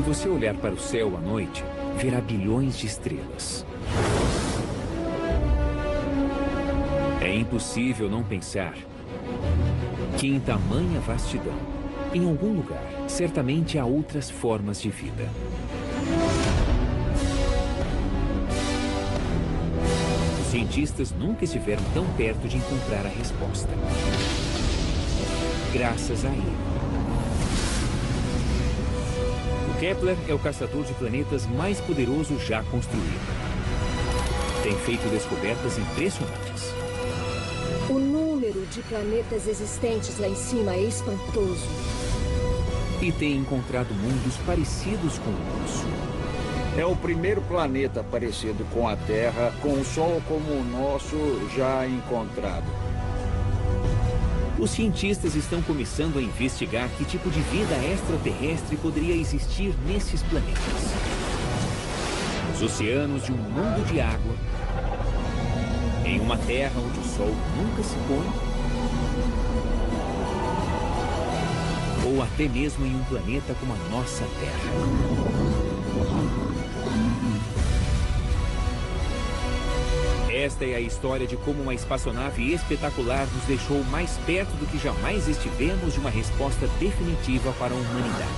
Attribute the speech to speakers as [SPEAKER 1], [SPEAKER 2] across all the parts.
[SPEAKER 1] você olhar para o céu à noite, verá bilhões de estrelas. É impossível não pensar que em tamanha vastidão, em algum lugar, certamente há outras formas de vida. Os cientistas nunca estiveram tão perto de encontrar a resposta. Graças a ele. O Kepler é o caçador de planetas mais poderoso já construído. Tem feito descobertas impressionantes.
[SPEAKER 2] O número de planetas existentes lá em cima é espantoso.
[SPEAKER 1] E tem encontrado mundos parecidos com o nosso.
[SPEAKER 3] É o primeiro planeta parecido com a Terra, com o Sol como o nosso já encontrado.
[SPEAKER 1] Os cientistas estão começando a investigar que tipo de vida extraterrestre poderia existir nesses planetas. Nos oceanos de um mundo de água, em uma terra onde o sol nunca se põe, ou até mesmo em um planeta como a nossa Terra. Esta é a história de como uma espaçonave espetacular nos deixou mais perto do que jamais estivemos de uma resposta definitiva para a humanidade.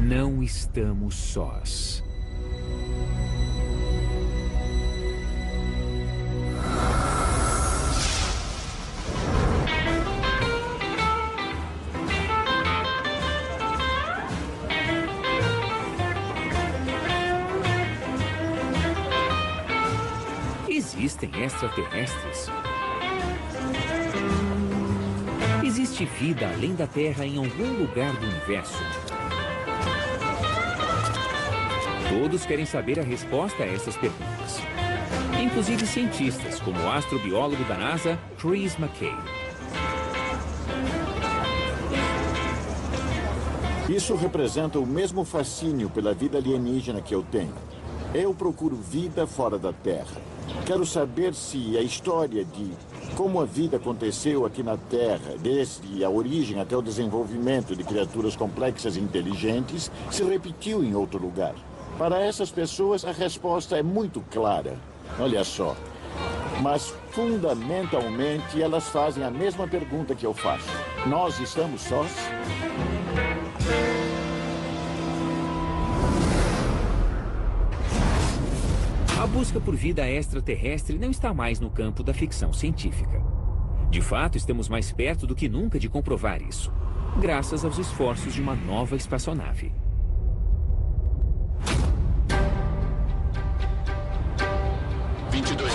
[SPEAKER 1] Não estamos sós. Existem extraterrestres? Existe vida além da Terra em algum lugar do universo? Todos querem saber a resposta a essas perguntas. Inclusive cientistas, como o astrobiólogo da NASA, Chris McKay.
[SPEAKER 4] Isso representa o mesmo fascínio pela vida alienígena que eu tenho. Eu procuro vida fora da Terra. Quero saber se a história de como a vida aconteceu aqui na Terra, desde a origem até o desenvolvimento de criaturas complexas e inteligentes, se repetiu em outro lugar. Para essas pessoas, a resposta é muito clara. Olha só. Mas, fundamentalmente, elas fazem a mesma pergunta que eu faço. Nós estamos sós?
[SPEAKER 1] A busca por vida extraterrestre não está mais no campo da ficção científica. De fato, estamos mais perto do que nunca de comprovar isso, graças aos esforços de uma nova espaçonave.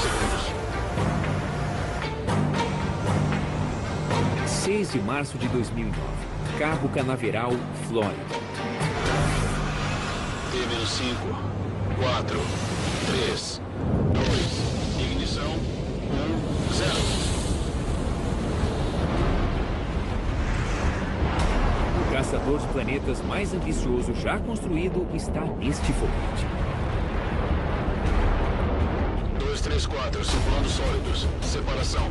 [SPEAKER 5] segundos.
[SPEAKER 1] 6 de março de 2009. Cabo Canaveral, Flórida.
[SPEAKER 5] T-5, 4, 3, 2, ignição, 1, 0.
[SPEAKER 1] O caçador de planetas mais ambicioso já construído está neste foguete.
[SPEAKER 5] 2, 3, 4, circulando sólidos. Separação.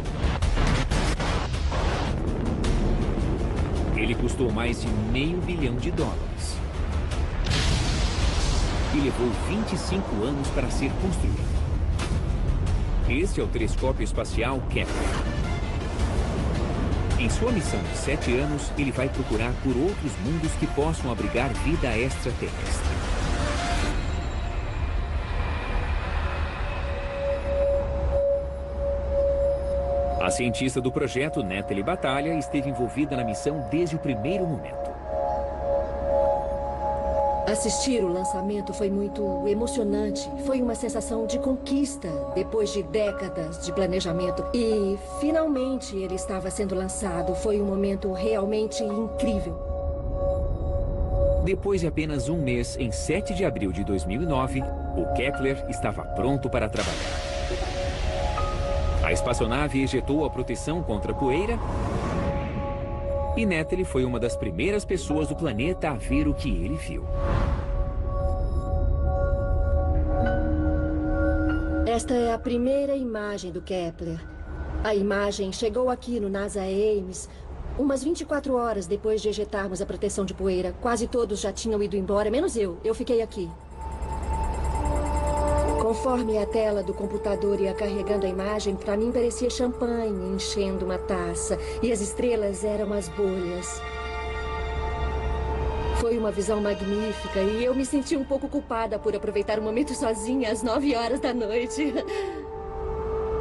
[SPEAKER 1] Ele custou mais de $500 milhão. E levou 25 anos para ser construído. Este é o telescópio espacial Kepler. Em sua missão de 7 anos, ele vai procurar por outros mundos que possam abrigar vida extraterrestre. A cientista do projeto, Natalie Batalha, esteve envolvida na missão desde o primeiro momento.
[SPEAKER 2] Assistir o lançamento foi muito emocionante. Foi uma sensação de conquista, depois de décadas de planejamento. E, finalmente, ele estava sendo lançado. Foi um momento realmente incrível.
[SPEAKER 1] Depois de apenas um mês, em 7 de abril de 2009, o Kepler estava pronto para trabalhar. A espaçonave ejetou a proteção contra poeira e Natalie foi uma das primeiras pessoas do planeta a ver o que ele viu.
[SPEAKER 2] Esta é a primeira imagem do Kepler. A imagem chegou aqui no NASA Ames Umas 24 horas depois de ejetarmos a proteção de poeira, quase todos já tinham ido embora, menos eu. Eu fiquei aqui. Conforme a tela do computador ia carregando a imagem, para mim parecia champanhe enchendo uma taça. E as estrelas eram as bolhas. Foi uma visão magnífica e eu me senti um pouco culpada por aproveitar o momento sozinha às 9 horas da noite.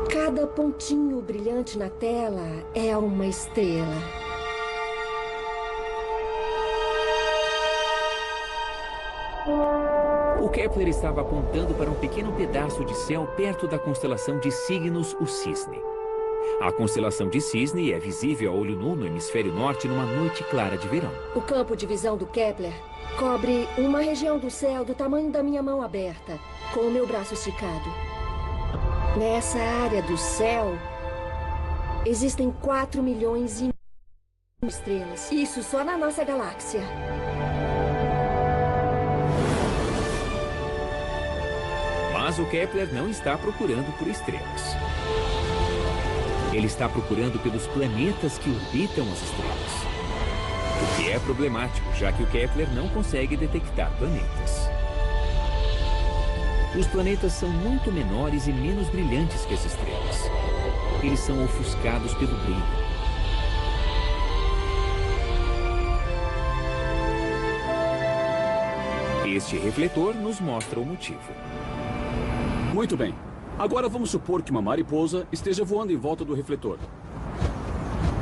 [SPEAKER 2] Cada pontinho brilhante na tela é uma estrela.
[SPEAKER 1] O Kepler estava apontando para um pequeno pedaço de céu perto da constelação de Cygnus, o Cisne. A constelação de Cisne é visível a olho nu no hemisfério norte numa noite clara de verão.
[SPEAKER 2] O campo de visão do Kepler cobre uma região do céu do tamanho da minha mão aberta, com o meu braço esticado. Nessa área do céu, existem 4 milhões e meio de estrelas. Isso só na nossa galáxia.
[SPEAKER 1] Mas o Kepler não está procurando por estrelas. Ele está procurando pelos planetas que orbitam as estrelas. O que é problemático, já que o Kepler não consegue detectar planetas. Os planetas são muito menores e menos brilhantes que as estrelas. Eles são ofuscados pelo brilho. Este refletor nos mostra o motivo.
[SPEAKER 6] Muito bem. Agora vamos supor que uma mariposa esteja voando em volta do refletor.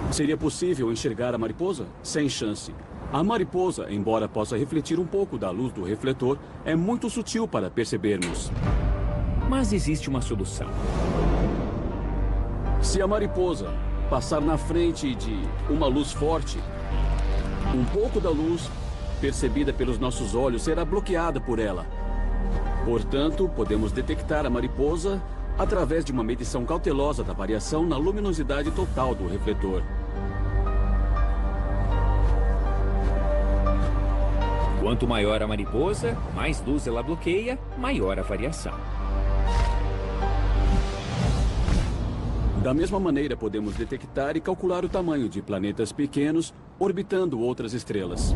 [SPEAKER 6] Seria possível enxergar a mariposa? Sem chance. A mariposa, embora possa refletir um pouco da luz do refletor, é muito sutil para percebermos.
[SPEAKER 1] Mas existe uma solução.
[SPEAKER 6] Se a mariposa passar na frente de uma luz forte, um pouco da luz percebida pelos nossos olhos será bloqueada por ela. Portanto, podemos detectar a mariposa através de uma medição cautelosa da variação na luminosidade total do refletor.
[SPEAKER 1] Quanto maior a mariposa, mais luz ela bloqueia, maior a variação.
[SPEAKER 6] Da mesma maneira, podemos detectar e calcular o tamanho de planetas pequenos orbitando outras estrelas.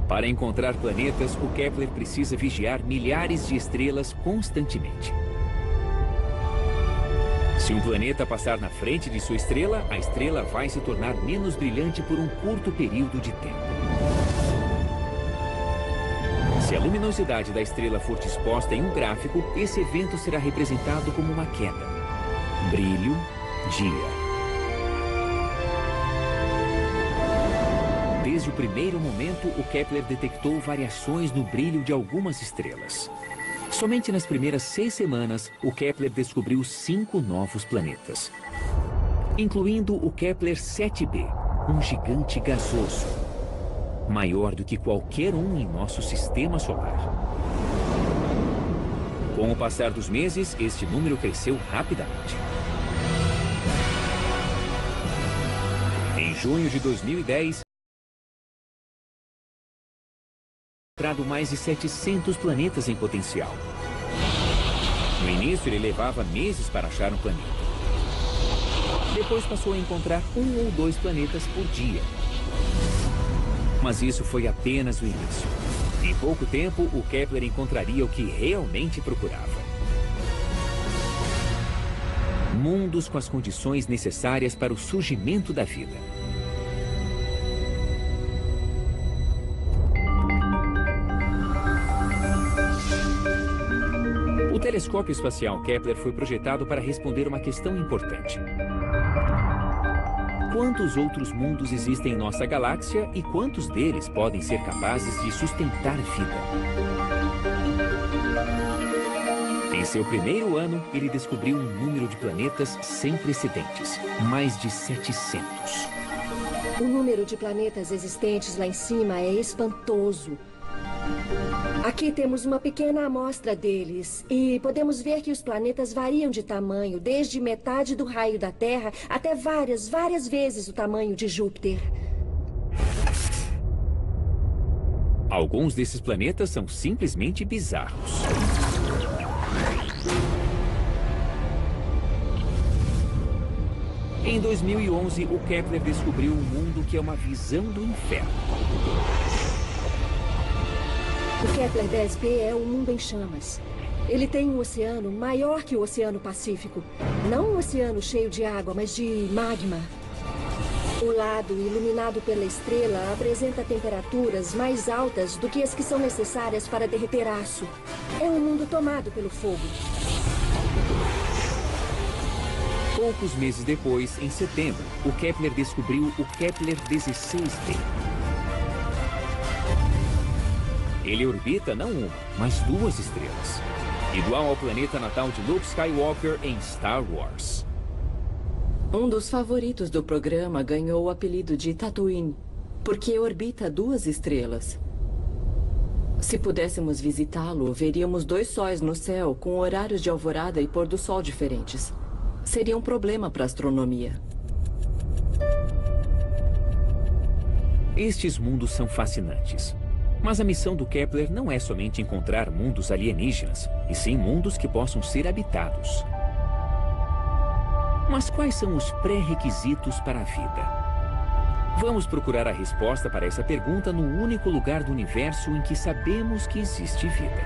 [SPEAKER 1] Para encontrar planetas, o Kepler precisa vigiar milhares de estrelas constantemente. Se um planeta passar na frente de sua estrela, a estrela vai se tornar menos brilhante por um curto período de tempo. Se a luminosidade da estrela for disposta em um gráfico, esse evento será representado como uma queda. Brilho, dia. Desde o primeiro momento, o Kepler detectou variações no brilho de algumas estrelas. Somente nas primeiras 6 semanas, o Kepler descobriu 5 novos planetas, incluindo o Kepler 7b, um gigante gasoso, maior do que qualquer um em nosso sistema solar. Com o passar dos meses, este número cresceu rapidamente. Em junho de 2010, encontrado mais de 700 planetas em potencial. No início, ele levava meses para achar um planeta. Depois passou a encontrar 1 ou 2 planetas por dia. Mas isso foi apenas o início. Em pouco tempo, o Kepler encontraria o que realmente procurava. Mundos com as condições necessárias para o surgimento da vida. O telescópio espacial Kepler foi projetado para responder uma questão importante. Quantos outros mundos existem em nossa galáxia e quantos deles podem ser capazes de sustentar vida? Em seu primeiro ano, ele descobriu um número de planetas sem precedentes, mais de 700.
[SPEAKER 2] O número de planetas existentes lá em cima é espantoso. Aqui temos uma pequena amostra deles e podemos ver que os planetas variam de tamanho, desde metade do raio da Terra até várias vezes o tamanho de Júpiter.
[SPEAKER 1] Alguns desses planetas são simplesmente bizarros. Em 2011, o Kepler descobriu um mundo que é uma visão do inferno.
[SPEAKER 2] O Kepler 10b é um mundo em chamas. Ele tem um oceano maior que o Oceano Pacífico. Não um oceano cheio de água, mas de magma. O lado iluminado pela estrela apresenta temperaturas mais altas do que as que são necessárias para derreter aço. É um mundo tomado pelo fogo.
[SPEAKER 1] Poucos meses depois, em setembro, o Kepler descobriu o Kepler 16b. Ele orbita não uma, mas 2 estrelas. Igual ao planeta natal de Luke Skywalker em Star Wars.
[SPEAKER 7] Um dos favoritos do programa ganhou o apelido de Tatooine, porque orbita 2 estrelas. Se pudéssemos visitá-lo, veríamos 2 sóis no céu com horários de alvorada e pôr do sol diferentes. Seria um problema para a astronomia.
[SPEAKER 1] Estes mundos são fascinantes. Mas a missão do Kepler não é somente encontrar mundos alienígenas, e sim mundos que possam ser habitados. Mas quais são os pré-requisitos para a vida? Vamos procurar a resposta para essa pergunta no único lugar do universo em que sabemos que existe vida.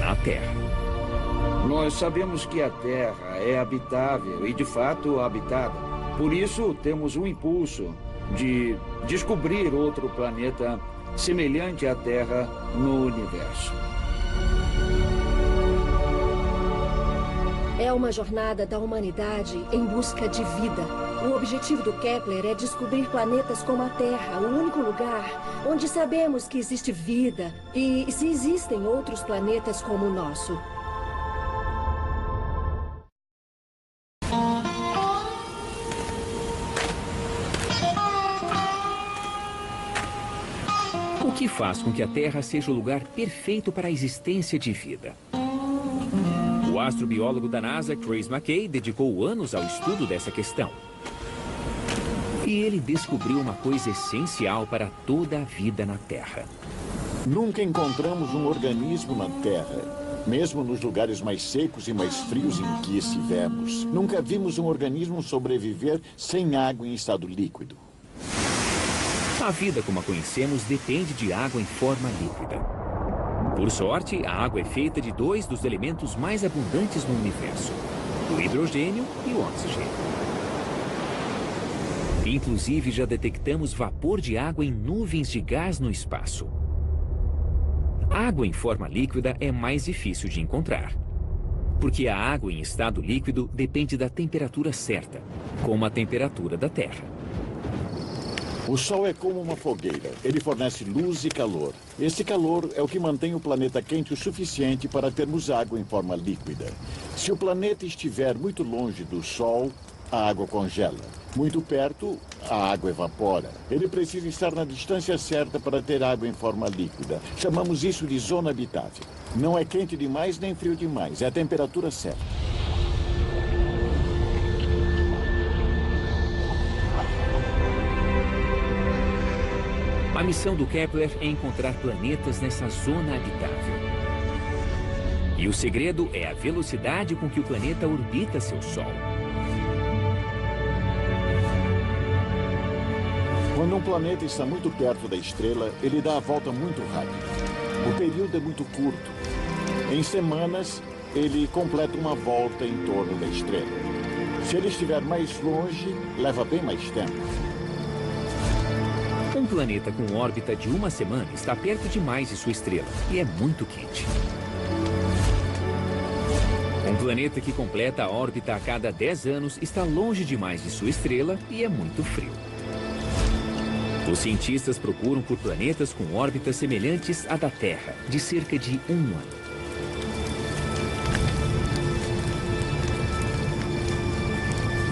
[SPEAKER 1] Na Terra.
[SPEAKER 3] Nós sabemos que a Terra é habitável e, de fato, habitada. Por isso, temos um impulso de descobrir outro planeta semelhante à Terra no universo.
[SPEAKER 2] É uma jornada da humanidade em busca de vida. O objetivo do Kepler é descobrir planetas como a Terra, o único lugar onde sabemos que existe vida e se existem outros planetas como o nosso.
[SPEAKER 1] O que faz com que a Terra seja o lugar perfeito para a existência de vida? O astrobiólogo da NASA, Chris McKay, dedicou anos ao estudo dessa questão. E ele descobriu uma coisa essencial para toda a vida na Terra.
[SPEAKER 4] Nunca encontramos um organismo na Terra, mesmo nos lugares mais secos e mais frios em que estivemos. Nunca vimos um organismo sobreviver sem água em estado líquido.
[SPEAKER 1] A vida como a conhecemos depende de água em forma líquida. Por sorte, a água é feita de 2 dos elementos mais abundantes no universo: o hidrogênio e o oxigênio. Inclusive, já detectamos vapor de água em nuvens de gás no espaço. Água em forma líquida é mais difícil de encontrar, porque a água em estado líquido depende da temperatura certa, como a temperatura da Terra.
[SPEAKER 4] O Sol é como uma fogueira. Ele fornece luz e calor. Esse calor é o que mantém o planeta quente o suficiente para termos água em forma líquida. Se o planeta estiver muito longe do Sol, a água congela. Muito perto, a água evapora. Ele precisa estar na distância certa para ter água em forma líquida. Chamamos isso de zona habitável. Não é quente demais nem frio demais. É a temperatura certa.
[SPEAKER 1] A missão do Kepler é encontrar planetas nessa zona habitável. E o segredo é a velocidade com que o planeta orbita seu Sol.
[SPEAKER 4] Quando um planeta está muito perto da estrela, ele dá a volta muito rápido. O período é muito curto. Em semanas, ele completa uma volta em torno da estrela. Se ele estiver mais longe, leva bem mais tempo.
[SPEAKER 1] Um planeta com órbita de 1 semana está perto demais de sua estrela e é muito quente. Um planeta que completa a órbita a cada 10 anos está longe demais de sua estrela e é muito frio. Os cientistas procuram por planetas com órbitas semelhantes à da Terra, de cerca de 1 ano.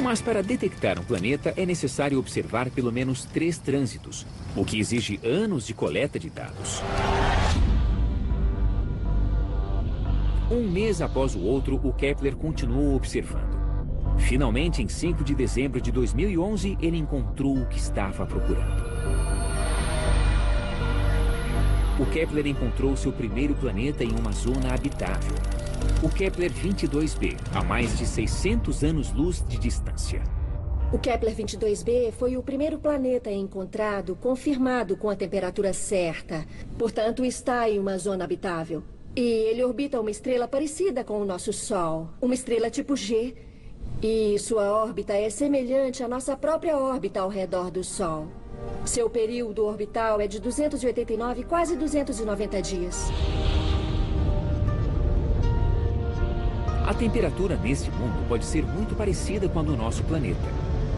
[SPEAKER 1] Mas para detectar um planeta é necessário observar pelo menos 3 trânsitos, o que exige anos de coleta de dados. Um mês após o outro, o Kepler continuou observando. Finalmente, em 5 de dezembro de 2011, ele encontrou o que estava procurando. O Kepler encontrou seu primeiro planeta em uma zona habitável. o Kepler 22b, a mais de 600 anos-luz de distância.
[SPEAKER 2] O Kepler 22b foi o primeiro planeta encontrado confirmado com a temperatura certa. Portanto, está em uma zona habitável. E ele orbita uma estrela parecida com o nosso Sol. Uma estrela tipo G. E sua órbita é semelhante à nossa própria órbita ao redor do Sol. Seu período orbital é de 289, quase 290 dias.
[SPEAKER 1] A temperatura neste mundo pode ser muito parecida com a do nosso planeta.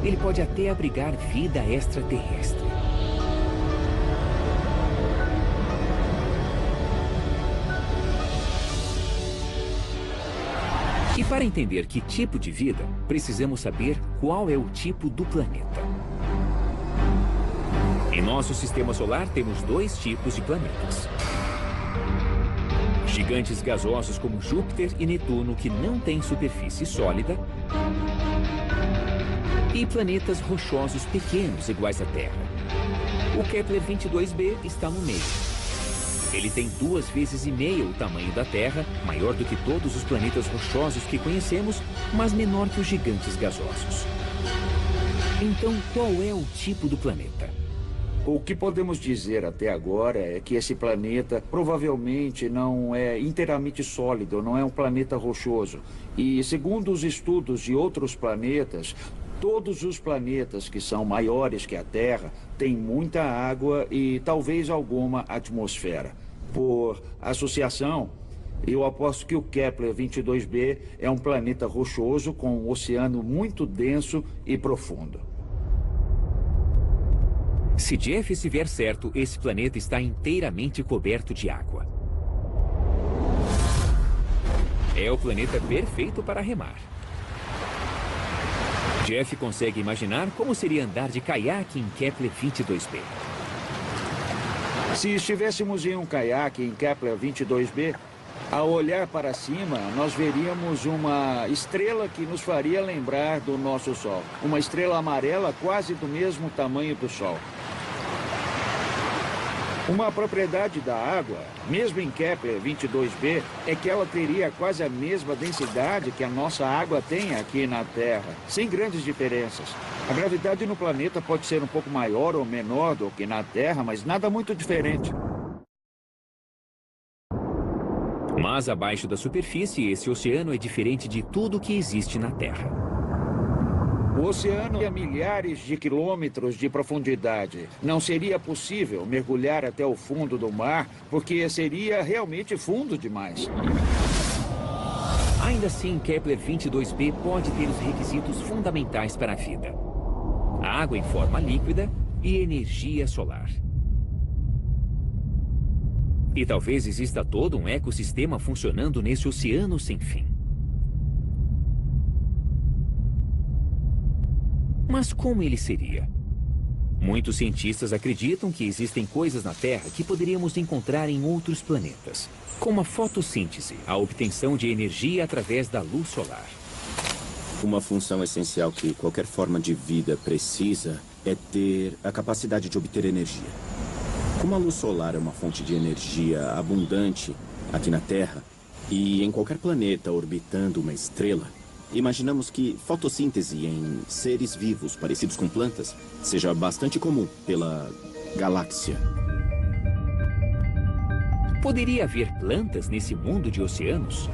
[SPEAKER 1] Ele pode até abrigar vida extraterrestre. E para entender que tipo de vida, precisamos saber qual é o tipo do planeta. Em nosso sistema solar temos dois tipos de planetas. Gigantes gasosos como Júpiter e Netuno que não têm superfície sólida. E planetas rochosos pequenos iguais à Terra. O Kepler 22b está no meio. Ele tem 2,5 vezes o tamanho da Terra, maior do que todos os planetas rochosos que conhecemos, mas menor que os gigantes gasosos. Então, qual é o tipo do planeta?
[SPEAKER 3] O que podemos dizer até agora é que esse planeta provavelmente não é inteiramente sólido, não é um planeta rochoso. E segundo os estudos de outros planetas, todos os planetas que são maiores que a Terra têm muita água e talvez alguma atmosfera. Por associação, eu aposto que o Kepler 22b é um planeta rochoso com um oceano muito denso e profundo.
[SPEAKER 1] Se Jeff estiver certo, esse planeta está inteiramente coberto de água. É o planeta perfeito para remar. Jeff consegue imaginar como seria andar de caiaque em Kepler 22b.
[SPEAKER 3] Se estivéssemos em um caiaque em Kepler 22b, ao olhar para cima, nós veríamos uma estrela que nos faria lembrar do nosso Sol. Uma estrela amarela quase do mesmo tamanho do Sol. Uma propriedade da água, mesmo em Kepler 22b, é que ela teria quase a mesma densidade que a nossa água tem aqui na Terra, sem grandes diferenças. A gravidade no planeta pode ser um pouco maior ou menor do que na Terra, mas nada muito diferente.
[SPEAKER 1] Mas abaixo da superfície, esse oceano é diferente de tudo que existe na Terra.
[SPEAKER 3] O oceano é a milhares de quilômetros de profundidade. Não seria possível mergulhar até o fundo do mar, porque seria realmente fundo demais.
[SPEAKER 1] Ainda assim, Kepler 22b pode ter os requisitos fundamentais para a vida: água em forma líquida e energia solar. E talvez exista todo um ecossistema funcionando nesse oceano sem fim. Mas como ele seria? Muitos cientistas acreditam que existem coisas na Terra que poderíamos encontrar em outros planetas, como a fotossíntese, a obtenção de energia através da luz solar.
[SPEAKER 8] Uma função essencial que qualquer forma de vida precisa é ter a capacidade de obter energia. Como a luz solar é uma fonte de energia abundante aqui na Terra e em qualquer planeta orbitando uma estrela, imaginamos que fotossíntese em seres vivos parecidos com plantas seja bastante comum pela galáxia.
[SPEAKER 1] Poderia haver plantas nesse mundo de oceanos?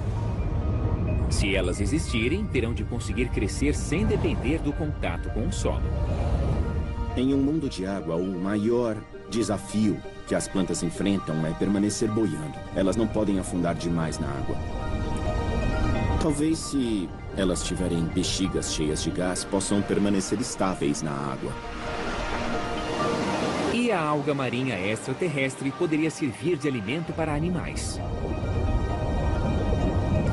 [SPEAKER 1] Se elas existirem, terão de conseguir crescer sem depender do contato com o solo.
[SPEAKER 8] Em um mundo de água, o maior desafio que as plantas enfrentam é permanecer boiando. Elas não podem afundar demais na água. Talvez se elas tiverem bexigas cheias de gás, possam permanecer estáveis na água.
[SPEAKER 1] E a alga marinha extraterrestre poderia servir de alimento para animais.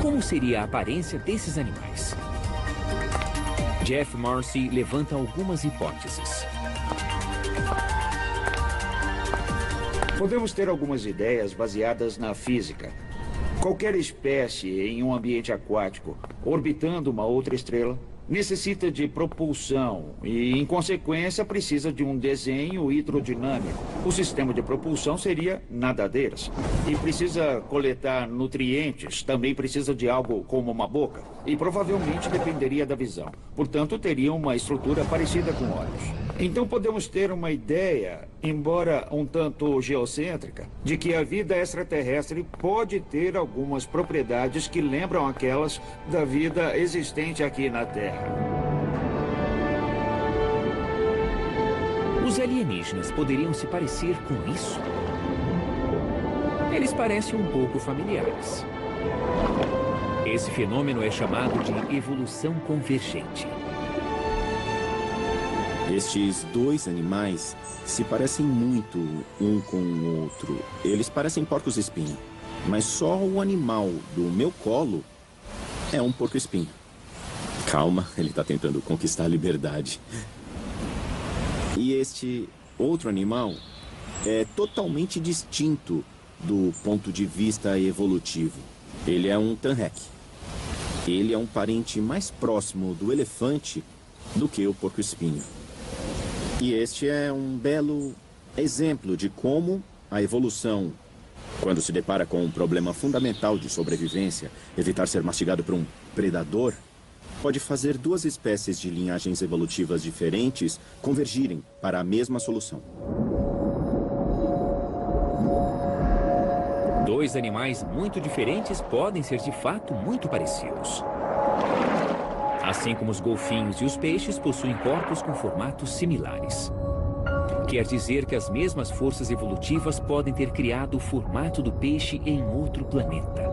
[SPEAKER 1] Como seria a aparência desses animais? Jeff Marcy levanta algumas hipóteses.
[SPEAKER 3] Podemos ter algumas ideias baseadas na física. Qualquer espécie em um ambiente aquático, orbitando uma outra estrela, necessita de propulsão e, em consequência, precisa de um desenho hidrodinâmico. O sistema de propulsão seria nadadeiras. E precisa coletar nutrientes, também precisa de algo como uma boca. E provavelmente dependeria da visão. Portanto, teria uma estrutura parecida com olhos. Então podemos ter uma ideia, embora um tanto geocêntrica, de que a vida extraterrestre pode ter algumas propriedades que lembram aquelas da vida existente aqui na Terra.
[SPEAKER 1] Os alienígenas poderiam se parecer com isso? Eles parecem um pouco familiares. Esse fenômeno é chamado de evolução convergente.
[SPEAKER 8] Estes dois animais se parecem muito um com o outro. Eles parecem porcos-espinho, mas só o animal do meu colo é um porco-espinho. Calma, ele está tentando conquistar a liberdade. E este outro animal é totalmente distinto do ponto de vista evolutivo. Ele é um tanrec. Ele é um parente mais próximo do elefante do que o porco-espinho. E este é um belo exemplo de como a evolução, quando se depara com um problema fundamental de sobrevivência, evitar ser mastigado por um predador, pode fazer duas espécies de linhagens evolutivas diferentes convergirem para a mesma solução.
[SPEAKER 1] Dois animais muito diferentes podem ser de fato muito parecidos. Assim como os golfinhos e os peixes possuem corpos com formatos similares. Quer dizer que as mesmas forças evolutivas podem ter criado o formato do peixe em outro planeta.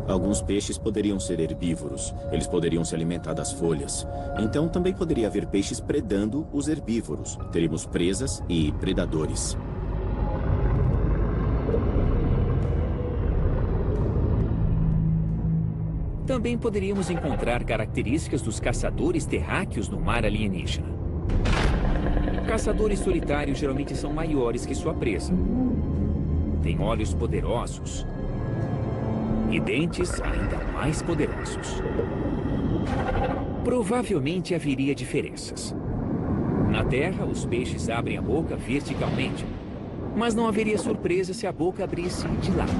[SPEAKER 8] Alguns peixes poderiam ser herbívoros. Eles poderiam se alimentar das folhas. Então também poderia haver peixes predando os herbívoros. Teríamos presas e predadores.
[SPEAKER 1] Também poderíamos encontrar características dos caçadores terráqueos no mar alienígena. Caçadores solitários geralmente são maiores que sua presa. Têm olhos poderosos e dentes ainda mais poderosos. Provavelmente haveria diferenças. Na Terra, os peixes abrem a boca verticalmente, mas não haveria surpresa se a boca abrisse de lado.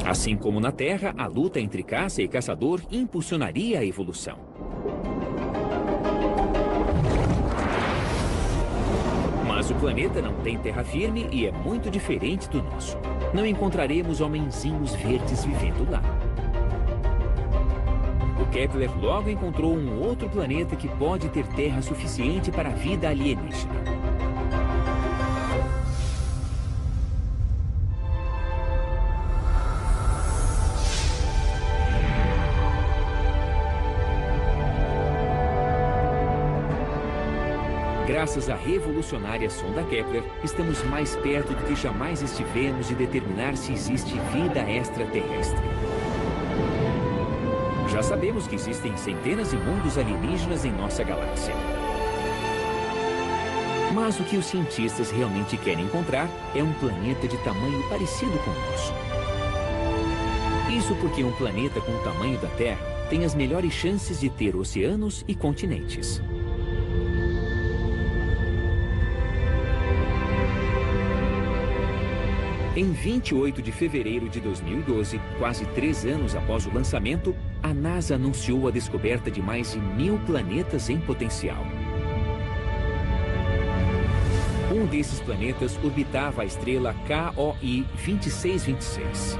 [SPEAKER 1] Assim como na Terra, a luta entre caça e caçador impulsionaria a evolução. Mas o planeta não tem terra firme e é muito diferente do nosso. Não encontraremos homenzinhos verdes vivendo lá. O Kepler logo encontrou um outro planeta que pode ter terra suficiente para a vida alienígena. Graças à revolucionária sonda Kepler, estamos mais perto do que jamais estivemos de determinar se existe vida extraterrestre. Já sabemos que existem centenas de mundos alienígenas em nossa galáxia. Mas o que os cientistas realmente querem encontrar é um planeta de tamanho parecido com o nosso. Isso porque um planeta com o tamanho da Terra tem as melhores chances de ter oceanos e continentes. Em 28 de fevereiro de 2012, quase 3 anos após o lançamento, a NASA anunciou a descoberta de mais de 1000 planetas em potencial. Um desses planetas orbitava a estrela KOI 2626.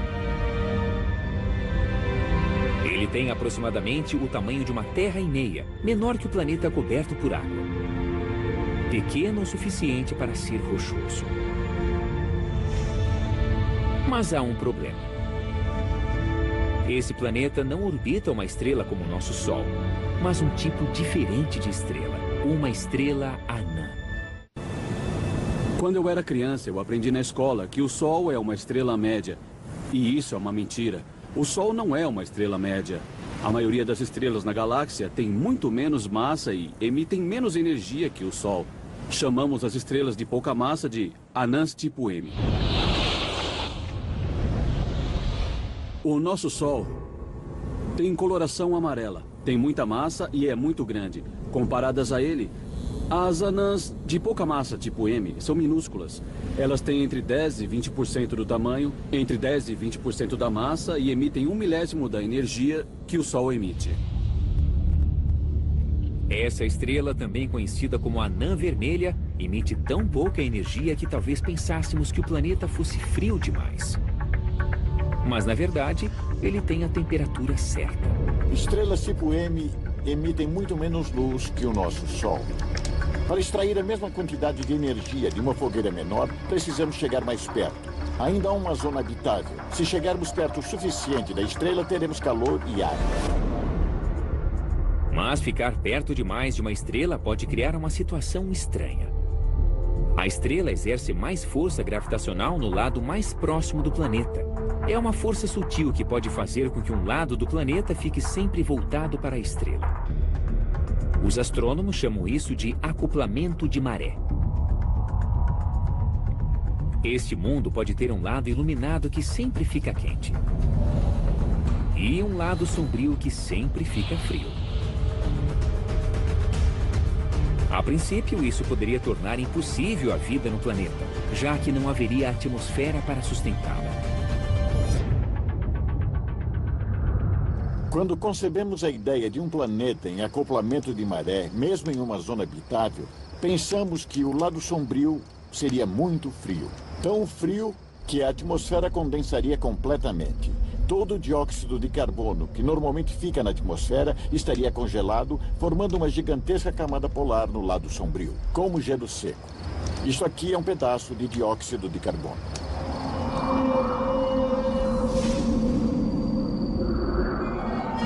[SPEAKER 1] Ele tem aproximadamente o tamanho de uma terra e meia, menor que o planeta coberto por água. Pequeno o suficiente para ser rochoso. Mas há um problema. Esse planeta não orbita uma estrela como o nosso Sol, mas um tipo diferente de estrela, uma estrela anã.
[SPEAKER 6] Quando eu era criança, eu aprendi na escola que o Sol é uma estrela média. E isso é uma mentira. O Sol não é uma estrela média. A maioria das estrelas na galáxia tem muito menos massa e emitem menos energia que o Sol. Chamamos as estrelas de pouca massa de anãs tipo M. O nosso Sol tem coloração amarela, tem muita massa e é muito grande. Comparadas a ele, as anãs de pouca massa, tipo M, são minúsculas. Elas têm entre 10 e 20% do tamanho, entre 10 e 20% da massa e emitem 1/1000 da energia que o Sol emite.
[SPEAKER 1] Essa estrela, também conhecida como Anã Vermelha, emite tão pouca energia que talvez pensássemos que o planeta fosse frio demais. Mas, na verdade, ele tem a temperatura certa.
[SPEAKER 4] Estrelas tipo M emitem muito menos luz que o nosso Sol. Para extrair a mesma quantidade de energia de uma fogueira menor, precisamos chegar mais perto. Ainda há uma zona habitável. Se chegarmos perto o suficiente da estrela, teremos calor e ar.
[SPEAKER 1] Mas ficar perto demais de uma estrela pode criar uma situação estranha. A estrela exerce mais força gravitacional no lado mais próximo do planeta. É uma força sutil que pode fazer com que um lado do planeta fique sempre voltado para a estrela. Os astrônomos chamam isso de acoplamento de maré. Este mundo pode ter um lado iluminado que sempre fica quente. E um lado sombrio que sempre fica frio. A princípio, isso poderia tornar impossível a vida no planeta, já que não haveria atmosfera para sustentá-la.
[SPEAKER 4] Quando concebemos a ideia de um planeta em acoplamento de maré, mesmo em uma zona habitável, pensamos que o lado sombrio seria muito frio. Tão frio que a atmosfera condensaria completamente. Todo o dióxido de carbono, que normalmente fica na atmosfera, estaria congelado, formando uma gigantesca camada polar no lado sombrio, como gelo seco. Isso aqui é um pedaço de dióxido de carbono.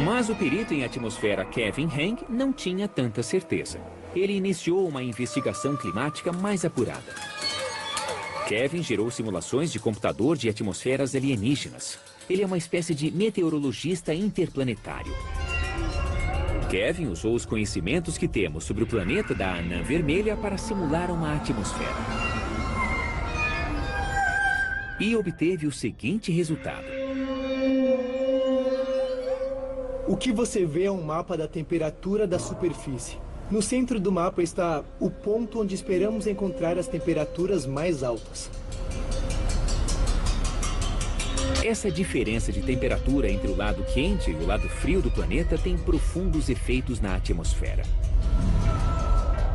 [SPEAKER 1] Mas o perito em atmosfera Kevin Heng não tinha tanta certeza. Ele iniciou uma investigação climática mais apurada. Kevin gerou simulações de computador de atmosferas alienígenas. Ele é uma espécie de meteorologista interplanetário. Kevin usou os conhecimentos que temos sobre o planeta da Anã Vermelha para simular uma atmosfera. E obteve o seguinte resultado.
[SPEAKER 9] O que você vê é um mapa da temperatura da superfície. No centro do mapa está o ponto onde esperamos encontrar as temperaturas mais altas.
[SPEAKER 1] Essa diferença de temperatura entre o lado quente e o lado frio do planeta tem profundos efeitos na atmosfera.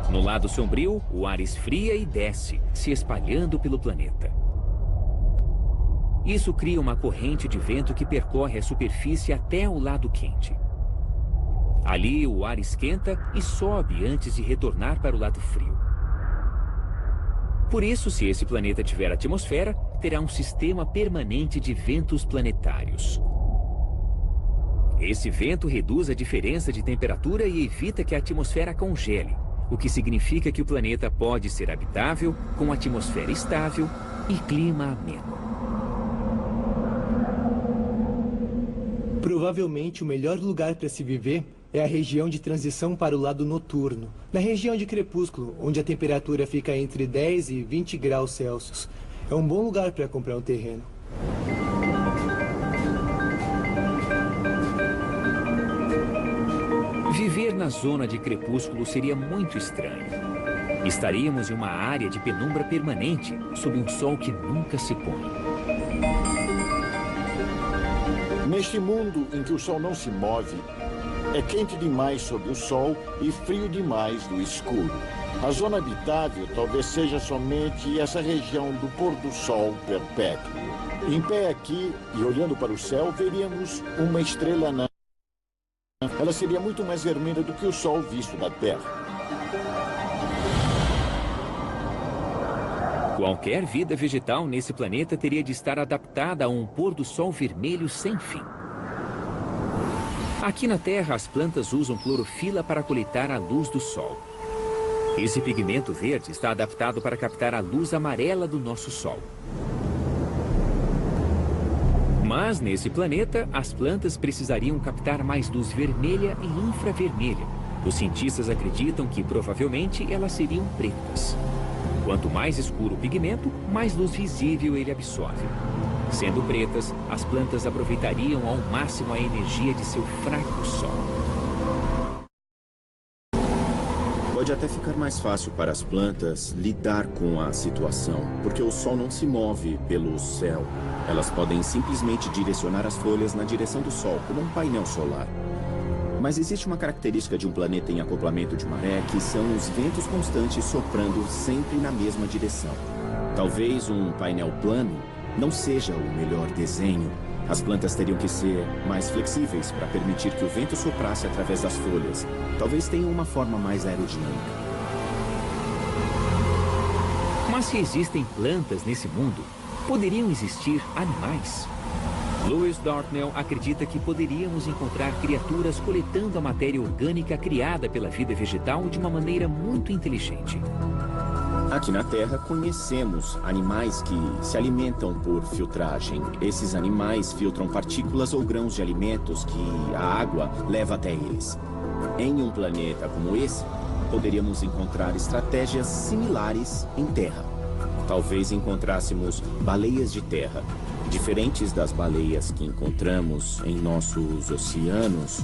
[SPEAKER 1] No lado sombrio, o ar esfria e desce, se espalhando pelo planeta. Isso cria uma corrente de vento que percorre a superfície até o lado quente. Ali, o ar esquenta e sobe antes de retornar para o lado frio. Por isso, se esse planeta tiver atmosfera, terá um sistema permanente de ventos planetários. Esse vento reduz a diferença de temperatura e evita que a atmosfera congele, o que significa que o planeta pode ser habitável, com atmosfera estável e clima ameno.
[SPEAKER 9] Provavelmente o melhor lugar para se viver é a região de transição para o lado noturno, na região de crepúsculo, onde a temperatura fica entre 10 e 20 graus Celsius. É um bom lugar para comprar um terreno.
[SPEAKER 1] Viver na zona de crepúsculo seria muito estranho. Estaríamos em uma área de penumbra permanente, sob um sol que nunca se põe.
[SPEAKER 4] Neste mundo em que o sol não se move, é quente demais sob o sol e frio demais no escuro. A zona habitável talvez seja somente essa região do pôr do sol perpétuo. Em pé aqui e olhando para o céu, veríamos uma estrela anã. Ela seria muito mais vermelha do que o sol visto da Terra.
[SPEAKER 1] Qualquer vida vegetal nesse planeta teria de estar adaptada a um pôr do sol vermelho sem fim. Aqui na Terra, as plantas usam clorofila para coletar a luz do sol. Esse pigmento verde está adaptado para captar a luz amarela do nosso sol. Mas, nesse planeta, as plantas precisariam captar mais luz vermelha e infravermelha. Os cientistas acreditam que, provavelmente, elas seriam pretas. Quanto mais escuro o pigmento, mais luz visível ele absorve. Sendo pretas, as plantas aproveitariam ao máximo a energia de seu fraco sol.
[SPEAKER 8] Pode até ficar mais fácil para as plantas lidar com a situação, porque o sol não se move pelo céu. Elas podem simplesmente direcionar as folhas na direção do sol, como um painel solar. Mas existe uma característica de um planeta em acoplamento de maré, que são os ventos constantes soprando sempre na mesma direção. Talvez um painel plano não seja o melhor desenho. As plantas teriam que ser mais flexíveis para permitir que o vento soprasse através das folhas. Talvez tenham uma forma mais aerodinâmica.
[SPEAKER 1] Mas se existem plantas nesse mundo, poderiam existir animais? Lewis Dartnell acredita que poderíamos encontrar criaturas coletando a matéria orgânica criada pela vida vegetal de uma maneira muito inteligente.
[SPEAKER 8] Aqui na Terra, conhecemos animais que se alimentam por filtragem. Esses animais filtram partículas ou grãos de alimentos que a água leva até eles. Em um planeta como esse, poderíamos encontrar estratégias similares em Terra. Talvez encontrássemos baleias de terra. Diferentes das baleias que encontramos em nossos oceanos,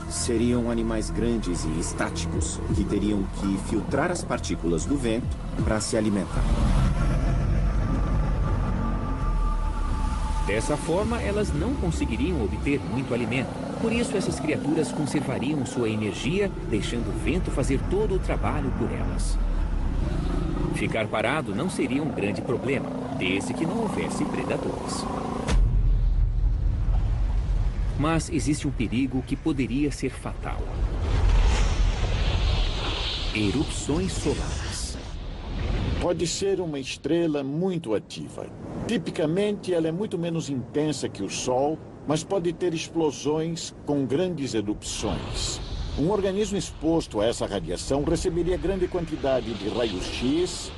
[SPEAKER 8] seriam animais grandes e estáticos que teriam que filtrar as partículas do vento para se alimentar.
[SPEAKER 1] Dessa forma, elas não conseguiriam obter muito alimento. Por isso, essas criaturas conservariam sua energia, deixando o vento fazer todo o trabalho por elas. Ficar parado não seria um grande problema, desde que não houvesse predadores. Mas existe um perigo que poderia ser fatal. Erupções solares.
[SPEAKER 4] Pode ser uma estrela muito ativa. Tipicamente, ela é muito menos intensa que o Sol, mas pode ter explosões com grandes erupções. Um organismo exposto a essa radiação receberia grande quantidade de raios-X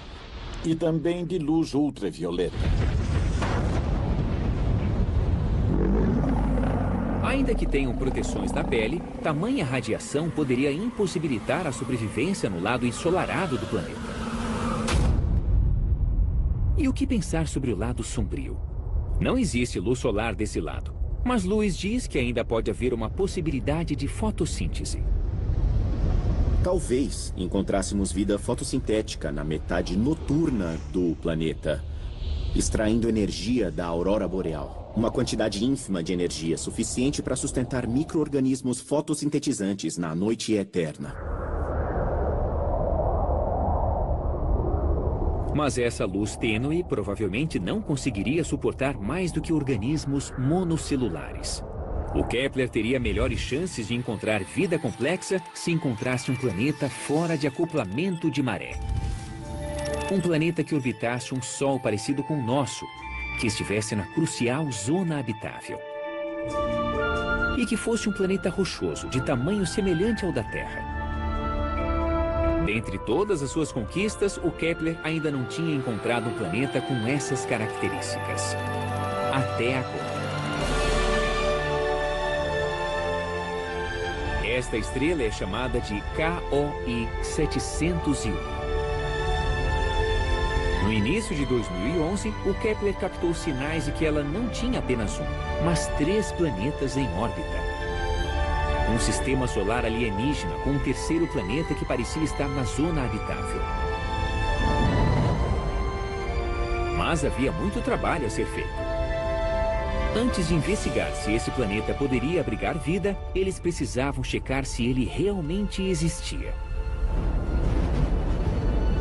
[SPEAKER 4] e também de luz ultravioleta.
[SPEAKER 1] Ainda que tenham proteções na pele, tamanha radiação poderia impossibilitar a sobrevivência no lado ensolarado do planeta. E o que pensar sobre o lado sombrio? Não existe luz solar desse lado, mas Lewis diz que ainda pode haver uma possibilidade de fotossíntese.
[SPEAKER 8] Talvez encontrássemos vida fotossintética na metade noturna do planeta, extraindo energia da aurora boreal. Uma quantidade ínfima de energia suficiente para sustentar micro-organismos fotossintetizantes na noite eterna.
[SPEAKER 1] Mas essa luz tênue provavelmente não conseguiria suportar mais do que organismos monocelulares. O Kepler teria melhores chances de encontrar vida complexa se encontrasse um planeta fora de acoplamento de maré. Um planeta que orbitasse um Sol parecido com o nosso, que estivesse na crucial zona habitável. E que fosse um planeta rochoso, de tamanho semelhante ao da Terra. Dentre todas as suas conquistas, o Kepler ainda não tinha encontrado um planeta com essas características. Até agora. Esta estrela é chamada de KOI 701. No início de 2011, o Kepler captou sinais de que ela não tinha apenas um, mas 3 planetas em órbita. Um sistema solar alienígena com um terceiro planeta que parecia estar na zona habitável. Mas havia muito trabalho a ser feito. Antes de investigar se esse planeta poderia abrigar vida, eles precisavam checar se ele realmente existia.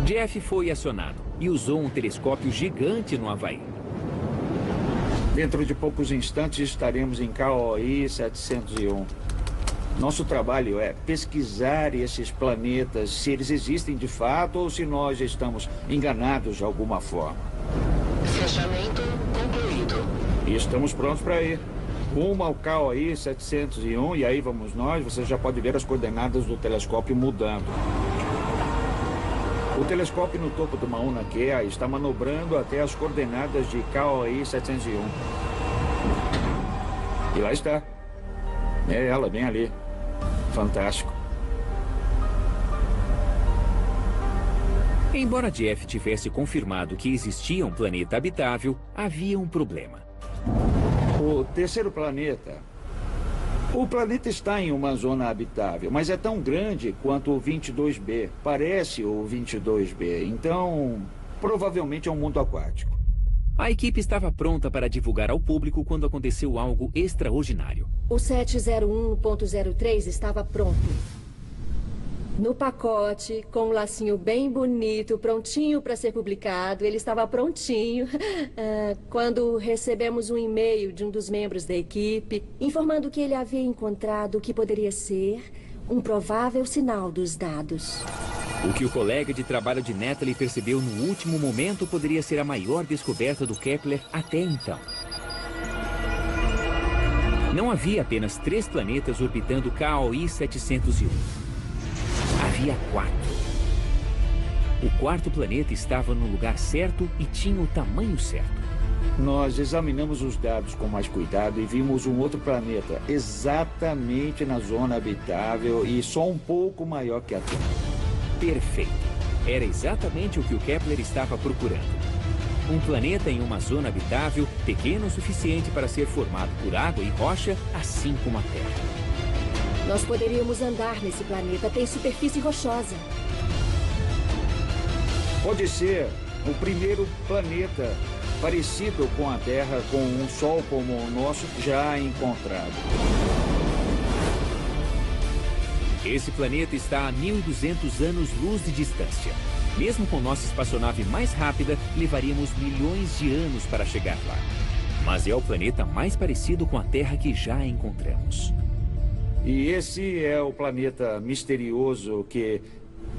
[SPEAKER 1] Jeff foi acionado e usou um telescópio gigante no Havaí.
[SPEAKER 3] Dentro de poucos instantes estaremos em KOI 701. Nosso trabalho é pesquisar esses planetas, se eles existem de fato ou se nós estamos enganados de alguma forma.
[SPEAKER 5] Fechamento concluído.
[SPEAKER 3] E estamos prontos para ir. Rumo ao KOI 701 e aí vamos nós. Você já pode ver as coordenadas do telescópio mudando. O telescópio no topo do Mauna Kea está manobrando até as coordenadas de KOI 701. E lá está. É ela, bem ali. Fantástico.
[SPEAKER 1] Embora Jeff tivesse confirmado que existia um planeta habitável, havia um problema.
[SPEAKER 3] O terceiro planeta. O planeta está em uma zona habitável, mas é tão grande quanto o 22B. Parece o 22B, então provavelmente é um mundo aquático.
[SPEAKER 1] A equipe estava pronta para divulgar ao público quando aconteceu algo extraordinário.
[SPEAKER 2] O 701.03 estava pronto. No pacote, com um lacinho bem bonito, prontinho para ser publicado. Ele estava prontinho quando recebemos um e-mail de um dos membros da equipe informando que ele havia encontrado o que poderia ser um provável sinal dos dados.
[SPEAKER 1] O que o colega de trabalho de Natalie percebeu no último momento poderia ser a maior descoberta do Kepler até então. Não havia apenas 3 planetas orbitando KOI 701. Havia 4. O quarto planeta estava no lugar certo e tinha o tamanho certo.
[SPEAKER 3] Nós examinamos os dados com mais cuidado e vimos um outro planeta exatamente na zona habitável e só um pouco maior que a Terra.
[SPEAKER 1] Perfeito. Era exatamente o que o Kepler estava procurando. Um planeta em uma zona habitável, pequeno o suficiente para ser formado por água e rocha, assim como a Terra.
[SPEAKER 2] Nós poderíamos andar nesse planeta. Tem superfície rochosa.
[SPEAKER 3] Pode ser o primeiro planeta parecido com a Terra, com um Sol como o nosso, já encontrado.
[SPEAKER 1] Esse planeta está a 1.200 anos-luz de distância. Mesmo com nossa espaçonave mais rápida, levaríamos milhões de anos para chegar lá. Mas é o planeta mais parecido com a Terra que já encontramos.
[SPEAKER 3] E esse é o planeta misterioso que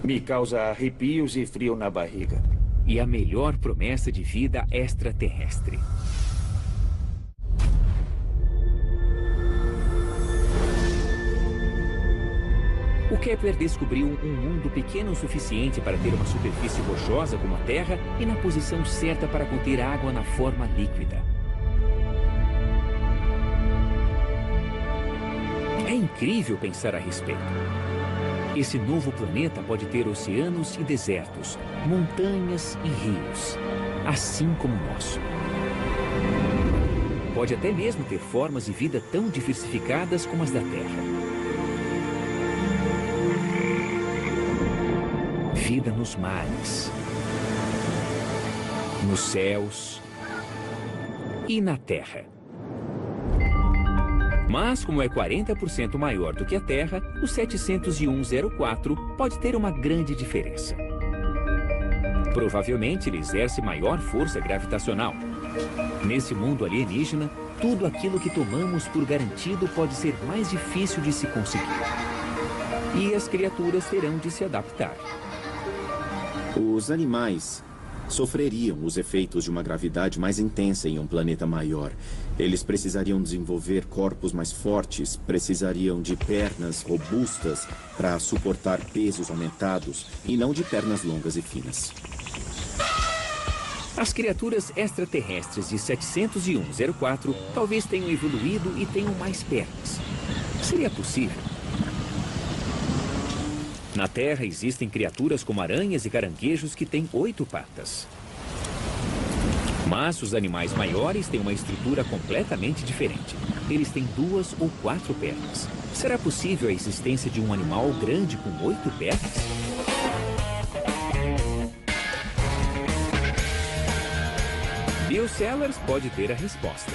[SPEAKER 3] me causa arrepios e frio na barriga.
[SPEAKER 1] E a melhor promessa de vida extraterrestre. O Kepler descobriu um mundo pequeno o suficiente para ter uma superfície rochosa como a Terra e na posição certa para conter água na forma líquida. É incrível pensar a respeito. Esse novo planeta pode ter oceanos e desertos, montanhas e rios, assim como o nosso. Pode até mesmo ter formas de vida tão diversificadas como as da Terra. Vida nos mares, nos céus e na Terra. Mas, como é 40% maior do que a Terra, o 701.04 pode ter uma grande diferença. Provavelmente ele exerce maior força gravitacional. Nesse mundo alienígena, tudo aquilo que tomamos por garantido pode ser mais difícil de se conseguir. E as criaturas terão de se adaptar.
[SPEAKER 8] Os animais sofreriam os efeitos de uma gravidade mais intensa em um planeta maior. Eles precisariam desenvolver corpos mais fortes, precisariam de pernas robustas para suportar pesos aumentados e não de pernas longas e finas.
[SPEAKER 1] As criaturas extraterrestres de 701.04 talvez tenham evoluído e tenham mais pernas. Seria possível? Na Terra existem criaturas como aranhas e caranguejos que têm 8 patas. Mas os animais maiores têm uma estrutura completamente diferente. Eles têm 2 ou 4 pernas. Será possível a existência de um animal grande com 8 pernas? Bill Sellers pode ter a resposta.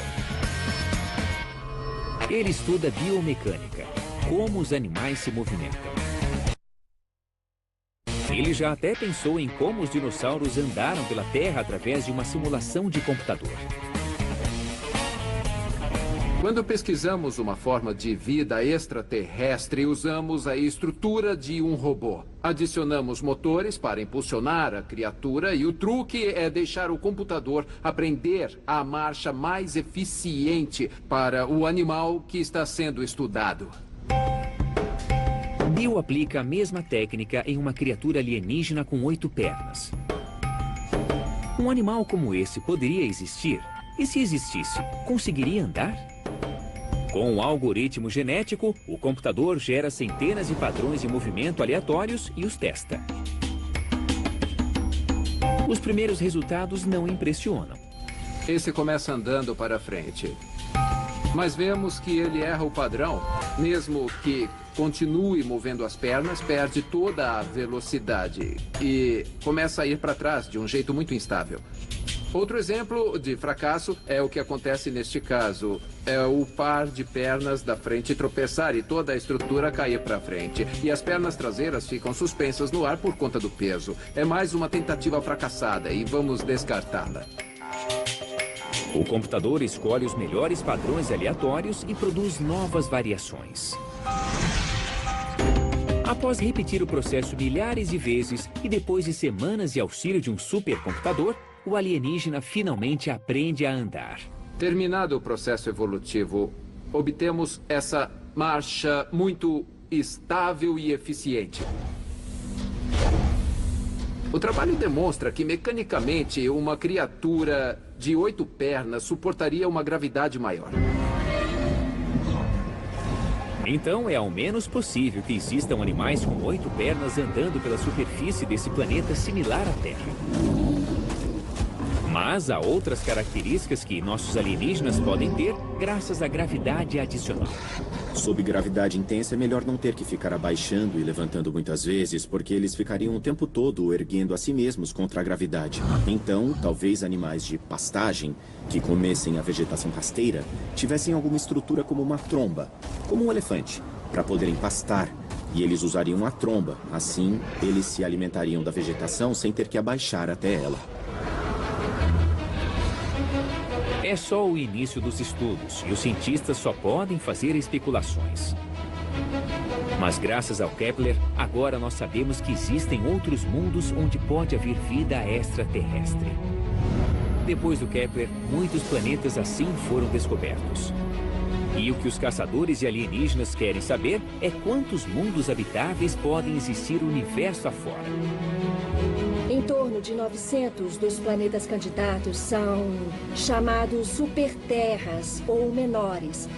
[SPEAKER 1] Ele estuda biomecânica, como os animais se movimentam. Ele já até pensou em como os dinossauros andaram pela Terra através de uma simulação de computador.
[SPEAKER 10] Quando pesquisamos uma forma de vida extraterrestre, usamos a estrutura de um robô. Adicionamos motores para impulsionar a criatura e o truque é deixar o computador aprender a marcha mais eficiente para o animal que está sendo estudado.
[SPEAKER 1] Bill aplica a mesma técnica em uma criatura alienígena com 8 pernas. Um animal como esse poderia existir? E se existisse, conseguiria andar? Com um algoritmo genético, o computador gera centenas de padrões de movimento aleatórios e os testa. Os primeiros resultados não impressionam.
[SPEAKER 10] Esse começa andando para frente. Mas vemos que ele erra o padrão. Mesmo que continue movendo as pernas, perde toda a velocidade e começa a ir para trás de um jeito muito instável. Outro exemplo de fracasso é o que acontece neste caso. É o par de pernas da frente tropeçar e toda a estrutura cair para frente. E as pernas traseiras ficam suspensas no ar por conta do peso. É mais uma tentativa fracassada e vamos descartá-la.
[SPEAKER 1] O computador escolhe os melhores padrões aleatórios e produz novas variações. Após repetir o processo milhares de vezes e depois de semanas de auxílio de um supercomputador, o alienígena finalmente aprende a andar.
[SPEAKER 10] Terminado o processo evolutivo, obtemos essa marcha muito estável e eficiente. O trabalho demonstra que, mecanicamente, uma criatura de 8 pernas suportaria uma gravidade maior.
[SPEAKER 1] Então, é ao menos possível que existam animais com 8 pernas andando pela superfície desse planeta similar à Terra. Mas há outras características que nossos alienígenas podem ter graças à gravidade adicional.
[SPEAKER 8] Sob gravidade intensa é melhor não ter que ficar abaixando e levantando muitas vezes, porque eles ficariam o tempo todo erguendo a si mesmos contra a gravidade. Então, talvez animais de pastagem, que comessem a vegetação rasteira, tivessem alguma estrutura como uma tromba, como um elefante, para poderem pastar. E eles usariam a tromba. Assim, eles se alimentariam da vegetação sem ter que abaixar até ela.
[SPEAKER 1] É só o início dos estudos e os cientistas só podem fazer especulações. Mas graças ao Kepler, agora nós sabemos que existem outros mundos onde pode haver vida extraterrestre. Depois do Kepler, muitos planetas assim foram descobertos. E o que os caçadores de alienígenas querem saber é quantos mundos habitáveis podem existir no universo afora.
[SPEAKER 2] Em torno de 900 dos planetas candidatos são chamados superterras ou menores.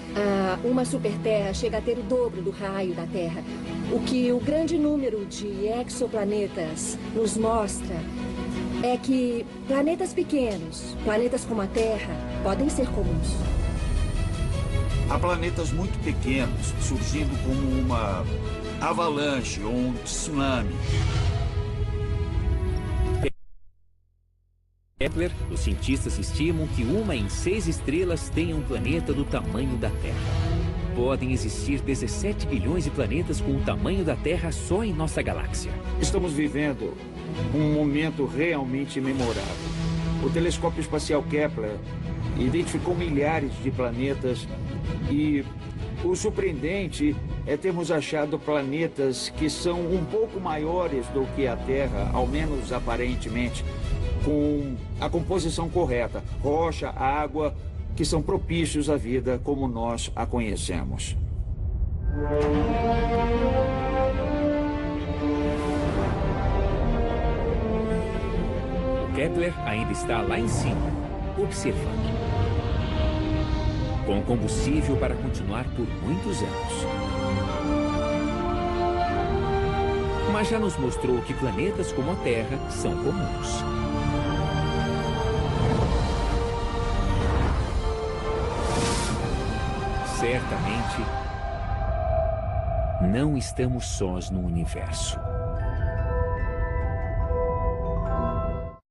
[SPEAKER 2] Uma superterra chega a ter o dobro do raio da Terra. O que o grande número de exoplanetas nos mostra é que planetas pequenos, planetas como a Terra, podem ser comuns.
[SPEAKER 3] Há planetas muito pequenos surgindo como uma avalanche ou um tsunami.
[SPEAKER 1] Kepler, os cientistas estimam que 1 em 6 estrelas tenha um planeta do tamanho da Terra. Podem existir 17 bilhões de planetas com o tamanho da Terra só em nossa galáxia.
[SPEAKER 3] Estamos vivendo um momento realmente memorável. O telescópio espacial Kepler identificou milhares de planetas e o surpreendente é termos achado planetas que são um pouco maiores do que a Terra, ao menos aparentemente, com a composição correta, rocha, água, que são propícios à vida como nós a conhecemos.
[SPEAKER 1] O Kepler ainda está lá em cima, observando. Com combustível para continuar por muitos anos. Mas já nos mostrou que planetas como a Terra são comuns. Certamente, não estamos sós no universo.